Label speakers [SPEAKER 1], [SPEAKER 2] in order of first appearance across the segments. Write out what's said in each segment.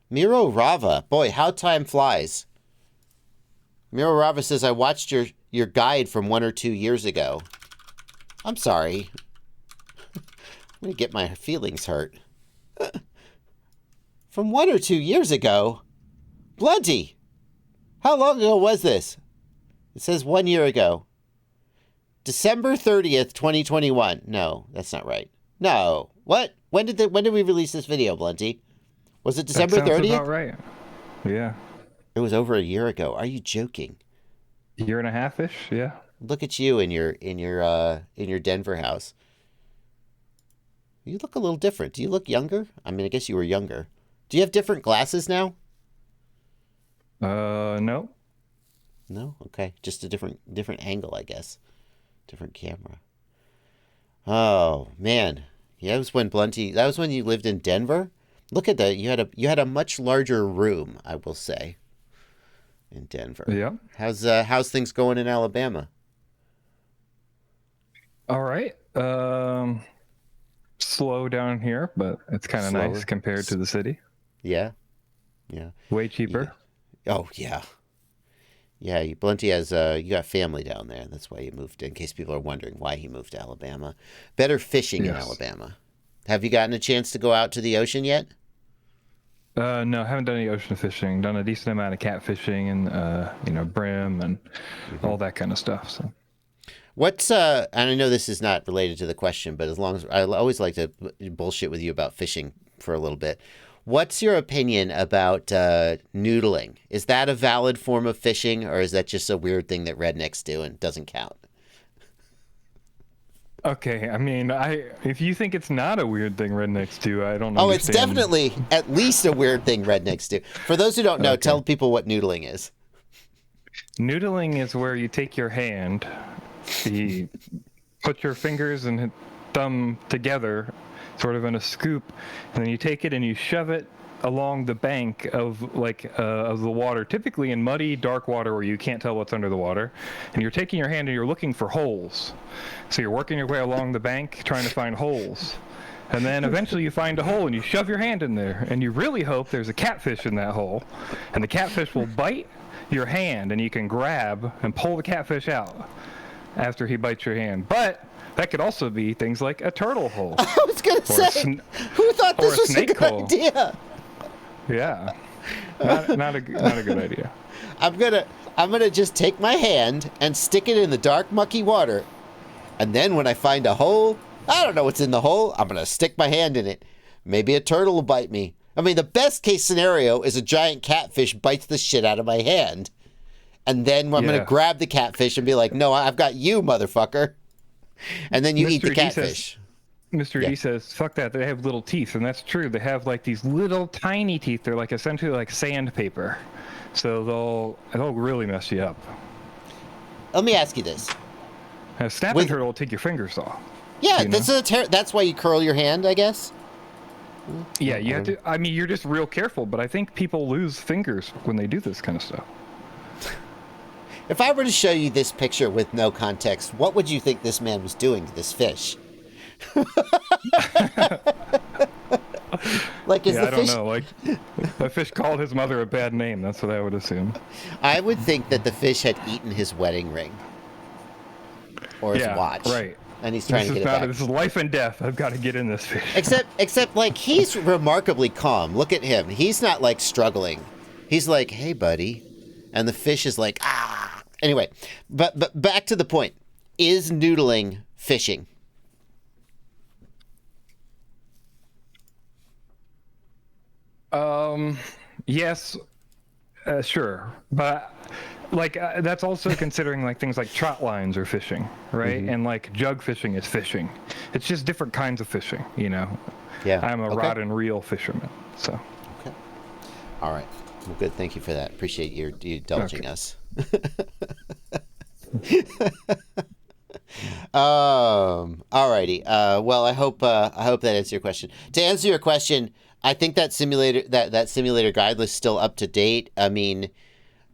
[SPEAKER 1] Miro Rava. Boy, how time flies. Miro Rava says, I watched your guide from 1 or 2 years ago. I'm sorry. I'm going to get my feelings hurt. From 1 or 2 years ago? Bloody! How long ago was this? It says 1 year ago. December 30th, 2021. No, that's not right. No. What? When did we release this video, Blunty? Was it December 30th?
[SPEAKER 2] That sounds about right. Yeah.
[SPEAKER 1] It was over a year ago. Are you joking?
[SPEAKER 2] Year and a half-ish, yeah.
[SPEAKER 1] Look at you in your Denver house. You look a little different. Do you look younger? I mean, I guess you were younger. Do you have different glasses now?
[SPEAKER 2] No.
[SPEAKER 1] No? Okay. Just a different angle, I guess. Different camera. Oh, man. Yeah, that was when you lived in Denver. Look at that. You had a much larger room, I will say, in Denver.
[SPEAKER 2] Yeah.
[SPEAKER 1] How's things going in Alabama?
[SPEAKER 2] All right. Slow down here, but it's kind of nice compared to the city.
[SPEAKER 1] Yeah. Yeah.
[SPEAKER 2] Way cheaper.
[SPEAKER 1] Yeah. Oh, yeah. Yeah, Blunty has you got family down there. That's why you moved, in case people are wondering why he moved to Alabama. Better fishing in Alabama. Have you gotten a chance to go out to the ocean yet?
[SPEAKER 2] No, I haven't done any ocean fishing. Done a decent amount of catfishing and brim and all that kind of stuff. So,
[SPEAKER 1] what's and I know this is not related to the question, but as long as I always like to bullshit with you about fishing for a little bit. What's your opinion about noodling? Is that a valid form of fishing, or is that just a weird thing that rednecks do and doesn't count?
[SPEAKER 2] Okay, I mean, if you think it's not a weird thing rednecks do, I don't know.
[SPEAKER 1] Oh, it's definitely at least a weird thing rednecks do. For those who don't know, tell people what noodling is.
[SPEAKER 2] Noodling is where you take your hand, you put your fingers and thumb together, sort of in a scoop, and then you take it and you shove it along the bank of of the water, typically in muddy, dark water where you can't tell what's under the water. And you're taking your hand and you're looking for holes. So you're working your way along the bank trying to find holes. And then eventually you find a hole and you shove your hand in there and you really hope there's a catfish in that hole. And the catfish will bite your hand and you can grab and pull the catfish out after he bites your hand. But that could also be things like a turtle hole.
[SPEAKER 1] I was going to say, who thought this was a good idea?
[SPEAKER 2] Yeah, not a good idea.
[SPEAKER 1] I'm gonna just take my hand and stick it in the dark, mucky water, and then when I find a hole, I don't know what's in the hole. I'm gonna stick my hand in it. Maybe a turtle will bite me. I mean, the best case scenario is a giant catfish bites the shit out of my hand, and then I'm gonna grab the catfish and be like, "No, I've got you, motherfucker," and then you eat the catfish.
[SPEAKER 2] Mr. D says, fuck that, they have little teeth, and that's true. They have like these little tiny teeth. They're like essentially like sandpaper. So they'll really mess you up.
[SPEAKER 1] Let me ask you this.
[SPEAKER 2] A snapping turtle will take your fingers off.
[SPEAKER 1] Yeah, that's why you curl your hand, I guess.
[SPEAKER 2] Yeah, you have to. I mean, you're just real careful, but I think people lose fingers when they do this kind of stuff.
[SPEAKER 1] If I were to show you this picture with no context, what would you think this man was doing to this fish?
[SPEAKER 2] I don't know. Like, the fish called his mother a bad name. That's what I would assume.
[SPEAKER 1] I would think that the fish had eaten his wedding ring or his watch.
[SPEAKER 2] Right.
[SPEAKER 1] And he's trying to get it back.
[SPEAKER 2] This is life and death. I've got to get in this fish.
[SPEAKER 1] Except like he's remarkably calm. Look at him. He's not like struggling. He's like, "Hey, buddy," and the fish is like, "Ah." Anyway, but back to the point: is noodling fishing?
[SPEAKER 2] Yes, sure, but that's also considering like things like trot lines are fishing, right? Mm-hmm. And like jug fishing is fishing. It's just different kinds of fishing, you know.
[SPEAKER 1] Yeah.
[SPEAKER 2] I'm a rod and reel fisherman, so.
[SPEAKER 1] Okay. All right. Well, good. Thank you for that. Appreciate you indulging us. All righty. Well, I hope that answers your question. To answer your question, I think that simulator guide list is still up to date. I mean,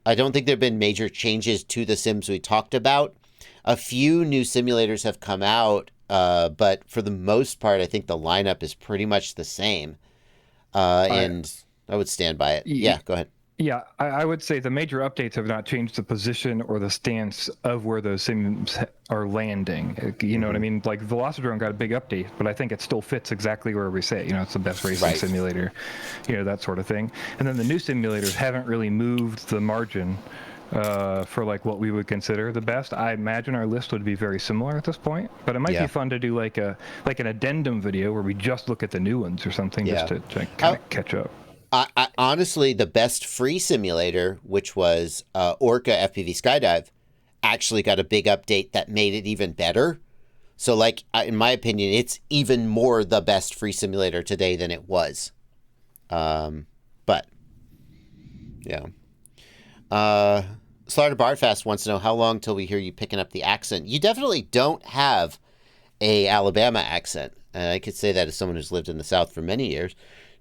[SPEAKER 1] I don't think there have been major changes to the sims we talked about. A few new simulators have come out, but for the most part, I think the lineup is pretty much the same. And I would stand by it. Yeah, go ahead.
[SPEAKER 2] Yeah, I would say the major updates have not changed the position or the stance of where those sims are landing. You know what I mean? Like Velocidrone got a big update, but I think it still fits exactly where we say, it's the best racing simulator, that sort of thing. And then the new simulators haven't really moved the margin for like what we would consider the best. I imagine our list would be very similar at this point, but it might be fun to do like an addendum video where we just look at the new ones or something just to kind of catch up.
[SPEAKER 1] I honestly, the best free simulator, which was Orca FPV Skydive, actually got a big update that made it even better. So, like, in my opinion, it's even more the best free simulator today than it was. But, yeah. Slaughter Bardfast wants to know, how long till we hear you picking up the accent? You definitely don't have a Alabama accent. And I could say that as someone who's lived in the South for many years.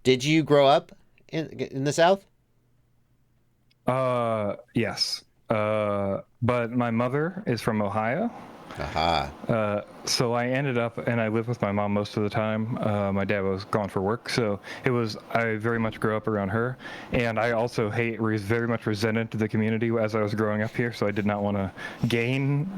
[SPEAKER 1] Did you grow up in the South?
[SPEAKER 2] Yes. But my mother is from Ohio.
[SPEAKER 1] Aha.
[SPEAKER 2] So I ended up, and I lived with my mom most of the time. My dad was gone for work, so I very much grew up around her. And I also very much resented the community as I was growing up here, so I did not want to gain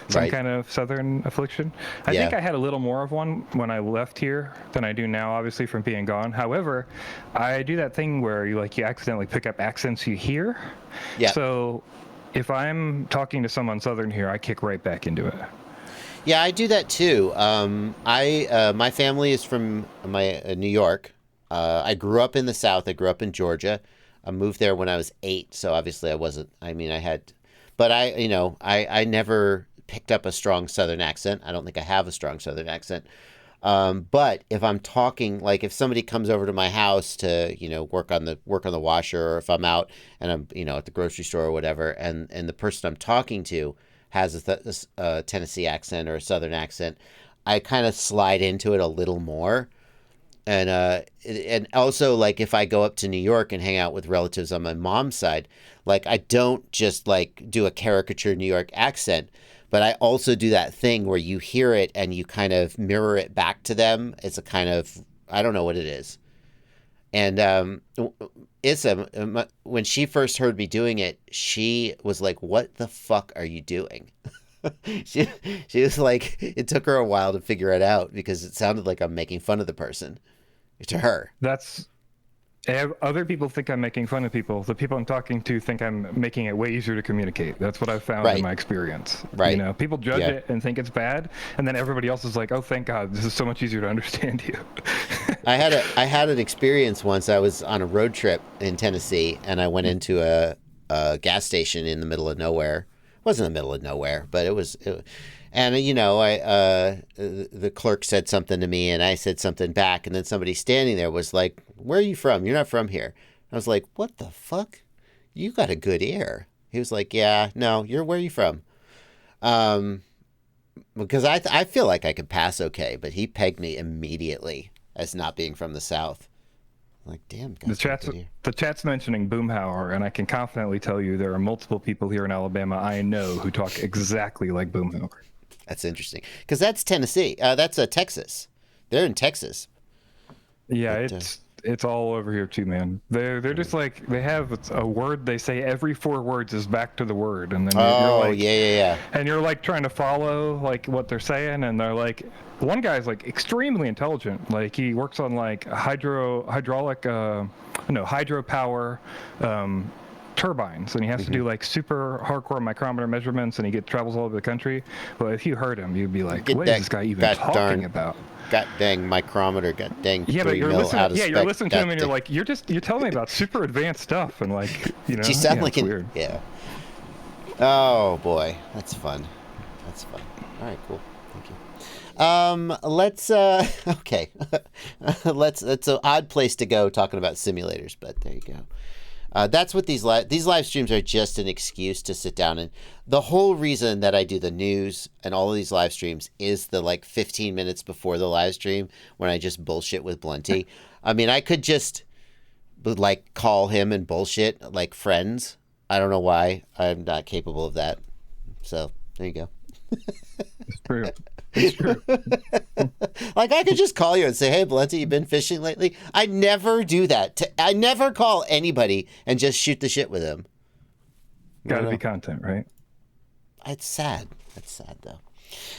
[SPEAKER 2] some kind of Southern affliction. I think I had a little more of one when I left here than I do now, obviously, from being gone. However, I do that thing where you accidentally pick up accents you hear. Yeah. So if I'm talking to someone Southern here, I kick right back into it.
[SPEAKER 1] Yeah, I do that too. My family is from New York. I grew up in the South. I grew up in Georgia. I moved there when I was 8, so obviously I wasn't. I mean, I never picked up a strong Southern accent. I don't think I have a strong Southern accent. But if I'm talking, like if somebody comes over to my house to, work on the washer, or if I'm out and I'm, at the grocery store or whatever, and the person I'm talking to has a Tennessee accent or a Southern accent, I kind of slide into it a little more. And also, like, if I go up to New York and hang out with relatives on my mom's side, like, I don't just like do a caricature New York accent, but I also do that thing where you hear it and you kind of mirror it back to them. It's a kind of, I don't know what it is. And when she first heard me doing it, she was like, "What the fuck are you doing?" she was like, it took her a while to figure it out because it sounded like I'm making fun of the person. To her,
[SPEAKER 2] other people think I'm making fun of people. The people I'm talking to think I'm making it way easier to communicate. That's what I've found in my experience. Right. People judge it and think it's bad, and then everybody else is like, "Oh, thank God, this is so much easier to understand you."
[SPEAKER 1] I had an experience once. I was on a road trip in Tennessee, and I went into a gas station in the middle of nowhere. It wasn't the middle of nowhere, but it was. And, the clerk said something to me and I said something back. And then somebody standing there was like, "Where are you from? You're not from here." I was like, "What the fuck? You got a good ear." He was like, "Yeah, no, where are you from?" Because I feel like I could pass okay, but he pegged me immediately as not being from the South. I'm like, damn.
[SPEAKER 2] The chat's mentioning Boomhauer, and I can confidently tell you there are multiple people here in Alabama I know who talk exactly like Boomhauer.
[SPEAKER 1] That's interesting, because that's Tennessee. That's Texas. They're in Texas.
[SPEAKER 2] Yeah, it's all over here too, man. They're just like, they have a word they say every 4 words is back to the word, and then you're like,
[SPEAKER 1] yeah.
[SPEAKER 2] And you're like trying to follow like what they're saying, and they're like, one guy's like extremely intelligent. Like he works on like hydropower turbines, and he has to do like super hardcore micrometer measurements, and he travels all over the country. But if you heard him, you'd be like, what is this guy even talking about?
[SPEAKER 1] God dang micrometer, god dang.
[SPEAKER 2] Yeah, but you're listening. Yeah, you're listening to him, and you're like, you're telling me about super advanced stuff, and like,
[SPEAKER 1] you sound like weird. Yeah. Oh boy, that's fun. All right, cool. Thank you. Let's okay. That's an odd place to go talking about simulators, but there you go. That's what these live streams are, just an excuse to sit down. And the whole reason that I do the news and all of these live streams is the like 15 minutes before the live stream when I just bullshit with Blunty. I mean, I could just like call him and bullshit like friends. I don't know why. I'm not capable of that. So there you go.
[SPEAKER 2] It's true. It's true.
[SPEAKER 1] Like, I could just call you and say, hey, Valenti, you been fishing lately? I never do that. I never call anybody and just shoot the shit with them.
[SPEAKER 2] Got to be content, right?
[SPEAKER 1] It's sad. It's sad, though.